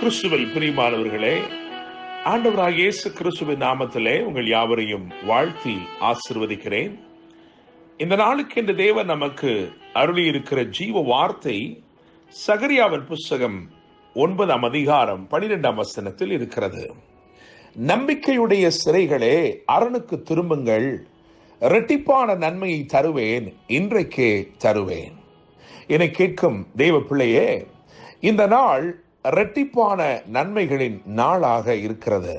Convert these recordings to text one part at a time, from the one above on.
கிறிஸ்துவில் பிரியமானவர்களே, ஆண்டவராகிய இயேசு கிறிஸ்துவின் நாமத்திலே உங்கள் யாவரையும் வாழ்த்தி ஆசீர்வதிக்கிறேன். இந்த நாளுக்கு இந்த தேவன் நமக்கு அருளி இருக்கிற ஜீவ வார்த்தை சகரியாவின் புஸ்தகம் 9ஆம் அதிகாரம் 12ஆம் வசனத்தில் இருக்கிறது. நம்பிக்கையுடைய சிறைகளே, அரணுக்கு திரும்புங்கள், இரட்டிப்பான நன்மையை தருவேன், இன்றைக்கே தருவேன். என கேட்கும் தேவ பிள்ளையே, இந்த நாள் இரட்டிப்பான நன்மைகளின் நாளாக இருக்கிறது.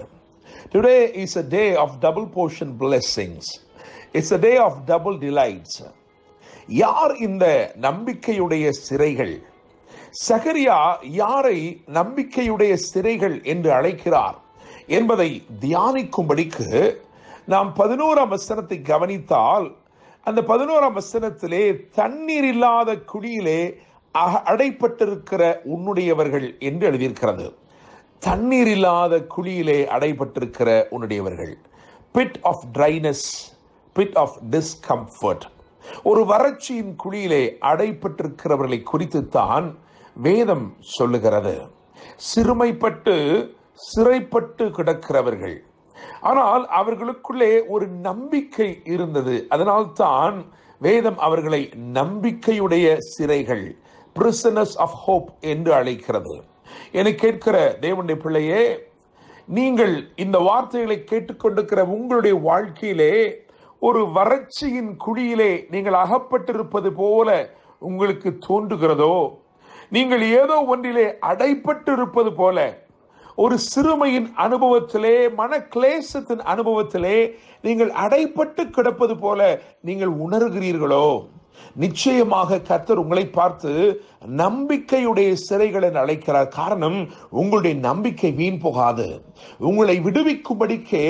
Today is a day of double portion blessings. It's a day of double delights. யார் இந்த நம்பிக்கையுடைய சிறைகள்? சகரியா யாரை நம்பிக்கையுடைய சிறைகள் என்று அழைக்கிறார் என்பதை தியானிக்கும்படிக்கு நாம் 11ஆம் வசனத்தை கவனித்தால், அந்த 11ஆம் வசனத்திலே தண்ணீர் இல்லாத குழியிலே அடைப்பட்டிருக்கிற உன்னுடையவர்கள் என்று எழுதியிருக்கிறது. தண்ணீர் இல்லாத குழியிலே அடைப்பட்டிருக்கிற உன்னுடையவர்கள், bit of dryness, bit of discomfort, ஒரு வறட்சியின் குழியிலே அடைப்பட்டிருக்கிறவர்களை குறித்துத்தான் வேதம் சொல்லுகிறது. சிறுமைப்பட்டு சிறைப்பட்டு கிடக்கிறவர்கள், ஆனால் அவர்களுக்குள்ளே ஒரு நம்பிக்கை இருந்தது. அதனால்தான் வேதம் அவர்களை நம்பிக்கையுடைய சிறைகள், prisoners of hope என்று அழைக்கிறது. என கேட்கிற தேவனுடைய பிள்ளையே, நீங்கள் இந்த வார்த்தைகளை கேட்டுக்கொண்டிருக்கிற உங்களுடைய வாழ்க்கையிலே ஒரு வறட்சியின் குழியிலே நீங்கள் அகப்பட்டிருப்பது போல உங்களுக்கு தோன்றுகிறதோ, நீங்கள் ஏதோ ஒன்றிலே அடைப்பட்டிருப்பது போல, ஒரு சிறுமையின் அனுபவத்திலே, மன கிளேசத்தின் அனுபவத்திலே நீங்கள் அடைப்பட்டு கிடப்பது போல நீங்கள் உணர்கிறீர்களோ, நிச்சயமாக கர்த்தர் உங்களை பார்த்து நம்பிக்கையுடைய சிறைகளை அழைக்கிறார். காரணம், உங்களுடைய நம்பிக்கை வீண் போகாது. உங்களை விடுவிக்கும்படிக்கே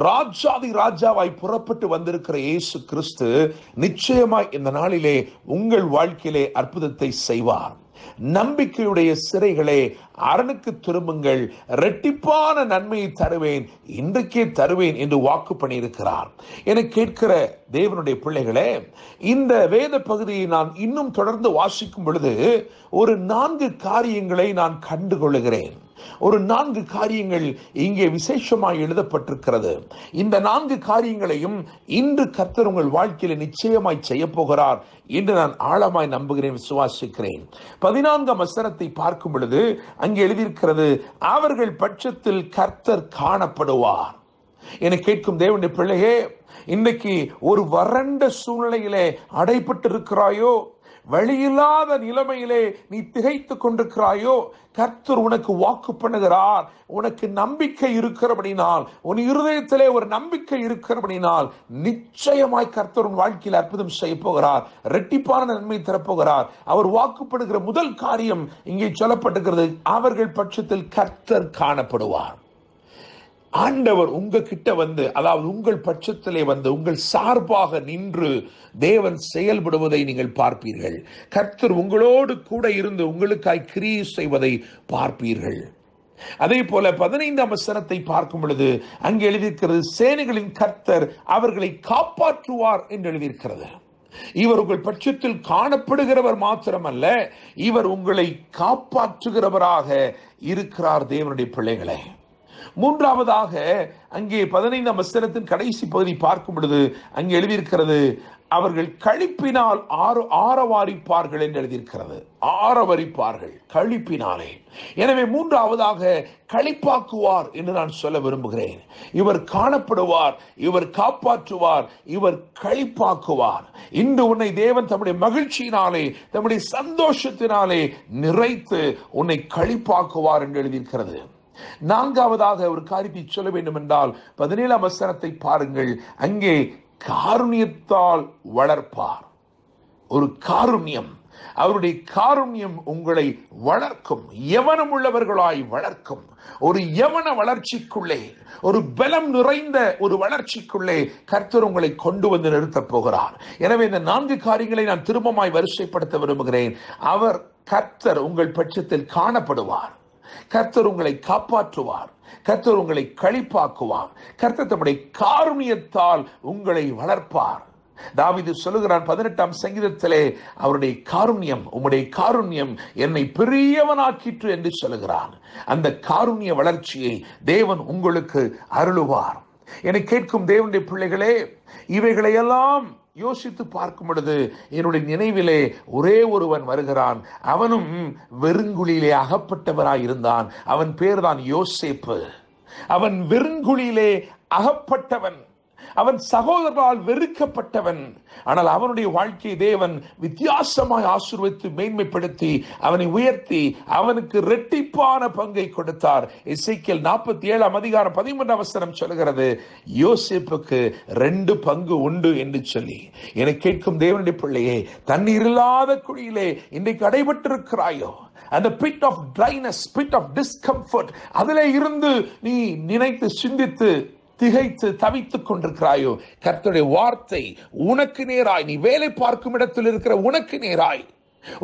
ராஜாதி ராஜாவாய் புறப்பட்டு வந்திருக்கிற இயேசு கிறிஸ்து நிச்சயமாய் இந்த நாளிலே உங்கள் வாழ்க்கையிலே அற்புதத்தை செய்வார். நம்பிக்கையுடைய சிறைகளே, அரணுக்கு திரும்புங்கள், இரட்டிப்பான நன்மையை தருவேன், இன்றைக்கே தருவேன் என்று வாக்கு பண்ணியிருக்கிறார். என கேட்கிற தேவனுடைய பிள்ளைகளே, இந்த வேத பகுதியை நான் இன்னும் தொடர்ந்து வாசிக்கும் பொழுது ஒரு 4 காரியங்களை நான் கண்டுகொள்கிறேன். ஒரு 4 காரியங்கள் இங்கே விசேஷமாய் எழுதப்பட்டிருக்கிறது. இந்த 4 காரியங்களையும் இன்று கர்த்தர் உங்கள் வாழ்க்கையில நிச்சயமாய் செய்ய போகிறார் என்று நான் ஆழமாய் நம்புகிறேன், விசுவாசிக்கிறேன். 14ஆம் வசனத்தை பார்க்கும் பொழுது அங்கே எழுதியிருக்கிறது, அவர்கள் பட்சத்தில் கர்த்தர் காணப்படுவார். என கேட்கும் தேவனுடைய பிள்ளையே, இன்றைக்கு ஒரு வறண்ட சூழ்நிலையிலே அடைப்பட்டு இருக்கிறாயோ, வழியில்லாத நிலைமையிலே நீ திகைத்து கொண்டிருக்கிறாயோ, கர்த்தர் உனக்கு வாக்கு பண்ணுகிறார். உனக்கு நம்பிக்கை இருக்கிறபடினால், உன் இருதயத்திலே ஒரு நம்பிக்கை இருக்கிறபடினால் நிச்சயமாய் கர்த்தர் உன் வாழ்க்கையில் அற்புதம் செய்ய போகிறார், இரட்டிப்பான நன்மை தரப்போகிறார். அவர் வாக்கு பண்ணுகிற முதல் காரியம் இங்கே சொல்லப்பட்டிருக்கிறது, அவர்கள் பட்சத்தில் கர்த்தர் காணப்படுவார். ஆண்டவர் உங்க கிட்ட வந்து, அதாவது உங்கள் பட்சத்திலே வந்து உங்கள் சார்பாக நின்று தேவன் செயல்படுவதை நீங்கள் பார்ப்பீர்கள். கர்த்தர் உங்களோடு கூட இருந்து உங்களுக்காய் கிரியை செய்வதை பார்ப்பீர்கள். அதே போல 15ஆம் வசனத்தை பார்க்கும் பொழுது அங்கே எழுதியிருக்கிறது, சேனைகளின் கர்த்தர் அவர்களை காப்பாற்றுவார் என்று எழுதியிருக்கிறது. இவர் உங்கள் பட்சத்தில் காணப்படுகிறவர் மாத்திரமல்ல, இவர் உங்களை காப்பாற்றுகிறவராக இருக்கிறார். தேவனுடைய பிள்ளைகளே, மூன்றாவதாக அங்கே 15ஆம் வசனத்தின் கடைசி பகுதி பார்க்கும் பொழுது அங்கே எழுதியிருக்கிறது, அவர்கள் களிப்பினால் ஆரவாரிப்பார்கள் என்று எழுதியிருக்கிறது. ஆரவரிப்பார்கள் களிப்பினாலே. எனவே மூன்றாவதாக களிப்பாக்குவார் என்று நான் சொல்ல விரும்புகிறேன். இவர் காணப்படுவார், இவர் காப்பாற்றுவார், இவர் களிப்பாக்குவார். இன்று உன்னை தேவன் தம்முடைய மகிழ்ச்சியினாலே, தம்முடைய சந்தோஷத்தினாலே நிறைத்து உன்னை களிப்பாக்குவார் என்று எழுதியிருக்கிறது. நான்காவதாக ஒரு காரியத்தை சொல்ல வேண்டும் என்றால் 17ஆம் வசனத்தை பாருங்கள். அங்கே காருண்யத்தால் வளர்ப்பார். ஒரு காருண்யம், அவருடைய காருண்யம் உங்களை வளர்க்கும், யவனம் உள்ளவர்களாய் வளர்க்கும். ஒரு யவன வளர்ச்சிக்குள்ளே, ஒரு பலம் நிறைந்த ஒரு வளர்ச்சிக்குள்ளே கர்த்தர் உங்களை கொண்டு வந்து நிறுத்தப் போகிறார். எனவே இந்த 4 காரியங்களை நான் திரும்பமாய் வரிசைப்படுத்த விரும்புகிறேன். அவர் கர்த்தர் உங்கள் பட்சத்தில் காணப்படுவார், கர்த்தர் உங்களை காப்பாற்றுவார், கர்த்தர் உங்களை களிப்பாக்குவார், கர்த்தர் தம்முடைய காருண்யத்தால் உங்களை வளர்ப்பார். தாவீது சொல்லுகிறான் 18ஆம் சங்கீதத்திலே, அவருடைய காருண்யம், உம்முடைய காருண்யம் என்னை பெரியவனாக்கிற்று என்று சொல்லுகிறான். அந்த காருண்ய வளர்ச்சியை தேவன் உங்களுக்கு அருளுவார். என்னை கேட்கும் தேவனுடைய பிள்ளைகளே, இவைகளையெல்லாம் யோசித்து பார்க்கும் பொழுது என்னுடைய நினைவிலே ஒரே ஒருவன் வருகிறான். அவனும் வெறுங்குழியிலே அகப்பட்டவராயிருந்தான். அவன் பேர்தான் யோசேப்பு. அவன் வெறுங்குழியிலே அகப்பட்டவன், அவன் சகோதரரால் வெறுக்கப்பட்டவன். ஆனால் அவனுடைய வாழ்க்கையை தேவன் வித்தியாசமாய் ஆசீர்வதித்து மேன்மைப்படுத்தி அவனை உயர்த்தி அவனுக்கு இரட்டிப்பான பங்கை கொடுத்தார். எசேக்கியேல் 47ஆம் அதிகாரம் 13ஆம் வசனம் சொல்கிறது, யோசேப்புக்கு 2 பங்கு உண்டு என்று சொல்லி. என கேட்கும் தேவனுடைய பிள்ளையே, தண்ணீர் இல்லாத குழியிலே இன்றைக்கு அடைபட்டிருக்கிறாயோ, அந்த pit of dryness, pit of discomfort, அதிலே இருந்து நீ நினைத்து சிந்தித்து திகைத்து தவித்துக் கொண்டிருக்கிறாயோ, கர்த்தருடைய வார்த்தை உனக்கு நேராய், நீ வேலை பார்க்கும் இடத்தில் இருக்கிற உனக்கு நேராய்,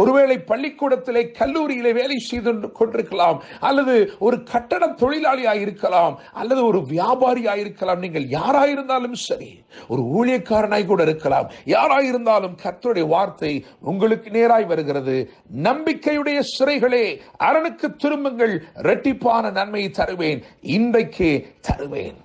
ஒருவேளை பள்ளிக்கூடத்திலே கல்லூரியிலே வேலை செய்து கொண்டிருக்கலாம், அல்லது ஒரு கட்டட தொழிலாளியாய் இருக்கலாம், அல்லது ஒரு வியாபாரியாய் இருக்கலாம். நீங்கள் யாராயிருந்தாலும் சரி, ஒரு ஊழியக்காரனாய் கூட இருக்கலாம், யாராயிருந்தாலும் கர்த்தருடைய வார்த்தை உங்களுக்கு நேராய் வருகிறது. நம்பிக்கையுடைய சிறைகளே, அரணுக்கு திரும்புங்கள், இரட்டிப்பான நன்மையை தருவேன், இன்றைக்கே தருவேன்.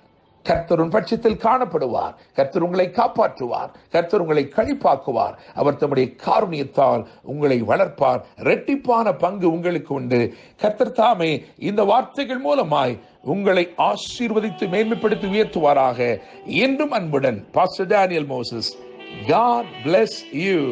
கர்த்தர் உன் பட்சத்தில் காணப்படுவார். கர்த்தர் உங்களை காப்பாற்றுவார். கர்த்தர் உங்களை கழிப்பாக்குவார். அவர் தம்முடைய காருண்யத்தால் உங்களை வளர்ப்பார். இரட்டிப்பான பங்கு உங்களுக்கு உண்டு. கர்த்தர் தாமே இந்த வார்த்தைகள் மூலமாய் உங்களை ஆசீர்வதித்து மேன்மைப்படுத்தி உயர்த்துவாராக. என்றும் அன்புடன் pastor Daniel Moses. God bless you.